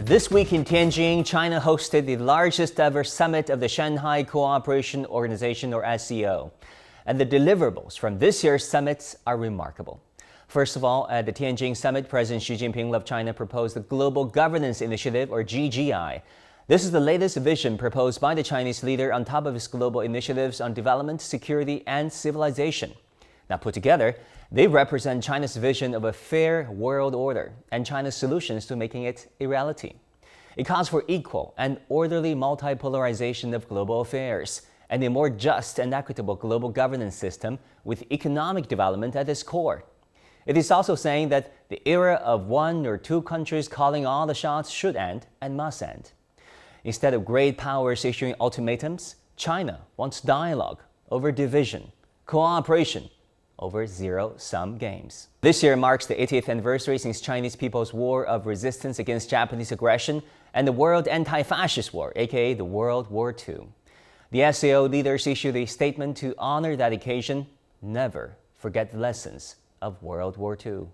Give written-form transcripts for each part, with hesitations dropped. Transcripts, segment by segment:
This week in Tianjin, China hosted the largest ever summit of the Shanghai Cooperation Organization, or SCO. And the deliverables from this year's summits are remarkable. First of all, at the Tianjin Summit, President Xi Jinping of China proposed the Global Governance Initiative, or GGI. This is the latest vision proposed by the Chinese leader on top of his global initiatives on development, security, and civilization. Now put together, they represent China's vision of a fair world order and China's solutions to making it a reality. It calls for equal and orderly multipolarization of global affairs and a more just and equitable global governance system with economic development at its core. It is also saying that the era of one or two countries calling all the shots should end and must end. Instead of great powers issuing ultimatums, China wants dialogue over division, cooperation over zero-sum games. This year marks the 80th anniversary since Chinese people's war of resistance against Japanese aggression and the World Anti-Fascist War, aka the World War II. The SCO leaders issued a statement to honor that occasion: never forget the lessons of World War II.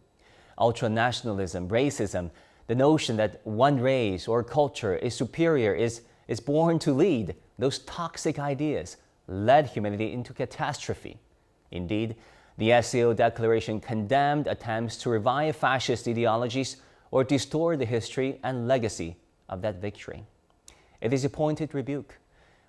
Ultranationalism, racism, the notion that one race or culture is superior is born to lead. Those toxic ideas led humanity into catastrophe. Indeed, the SCO Declaration condemned attempts to revive fascist ideologies or distort the history and legacy of that victory. It is a pointed rebuke.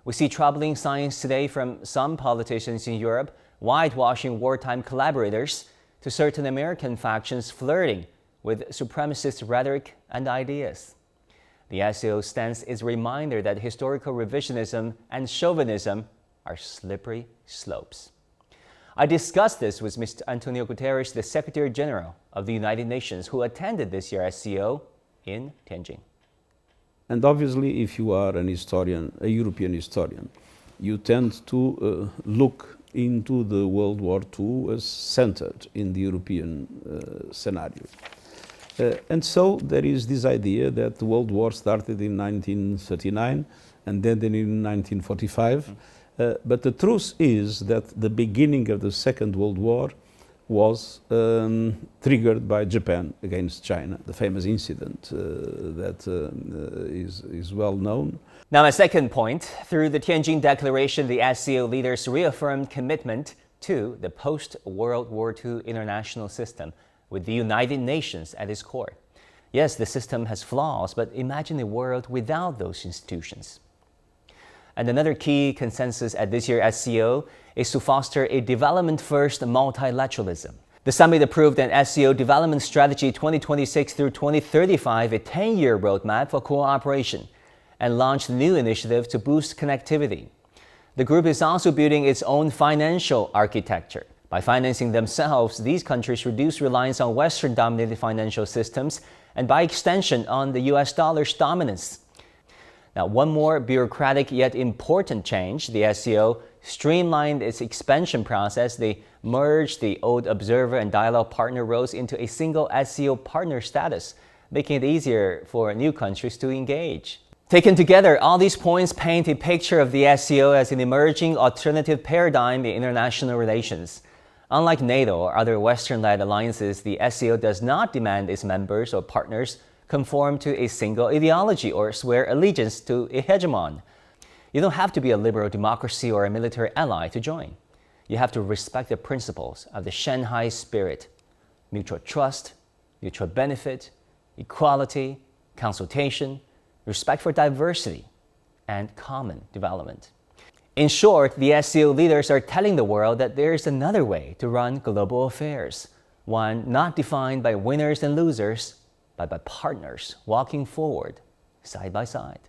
We see troubling signs today from some politicians in Europe whitewashing wartime collaborators to certain American factions flirting with supremacist rhetoric and ideas. The SCO stance is a reminder that historical revisionism and chauvinism are slippery slopes. I discussed this with Mr. Antonio Guterres, the Secretary General of the United Nations, who attended this year's SCO in Tianjin. And obviously, if you are an historian, a European historian, you tend to look into the World War II as centered in the European scenario. And so there is this idea that the World War started in 1939 and then in 1945. But the truth is that the beginning of the Second World War was triggered by Japan against China, the famous incident that is well known. Now, my second point, through the Tianjin Declaration, the SCO leaders reaffirmed commitment to the post-World War II international system with the United Nations at its core. Yes, the system has flaws, but imagine a world without those institutions. And another key consensus at this year's SCO is to foster a development-first multilateralism. The summit approved an SCO Development Strategy 2026 through 2035, a 10-year roadmap for cooperation, and launched a new initiative to boost connectivity. The group is also building its own financial architecture. By financing themselves, these countries reduce reliance on Western-dominated financial systems and, by extension, on the US dollar's dominance. Now, one more bureaucratic yet important change: the SCO streamlined its expansion process. They merged the old observer and dialogue partner roles into a single SCO partner status, making it easier for new countries to engage. Taken together, all these points paint a picture of the SCO as an emerging alternative paradigm in international relations. Unlike NATO or other Western-led alliances, the SCO does not demand its members or partners conform to a single ideology or swear allegiance to a hegemon. You don't have to be a liberal democracy or a military ally to join. You have to respect the principles of the Shanghai spirit: mutual trust, mutual benefit, equality, consultation, respect for diversity, and common development. In short, the SCO leaders are telling the world that there is another way to run global affairs, one not defined by winners and losers, but by partners walking forward side by side.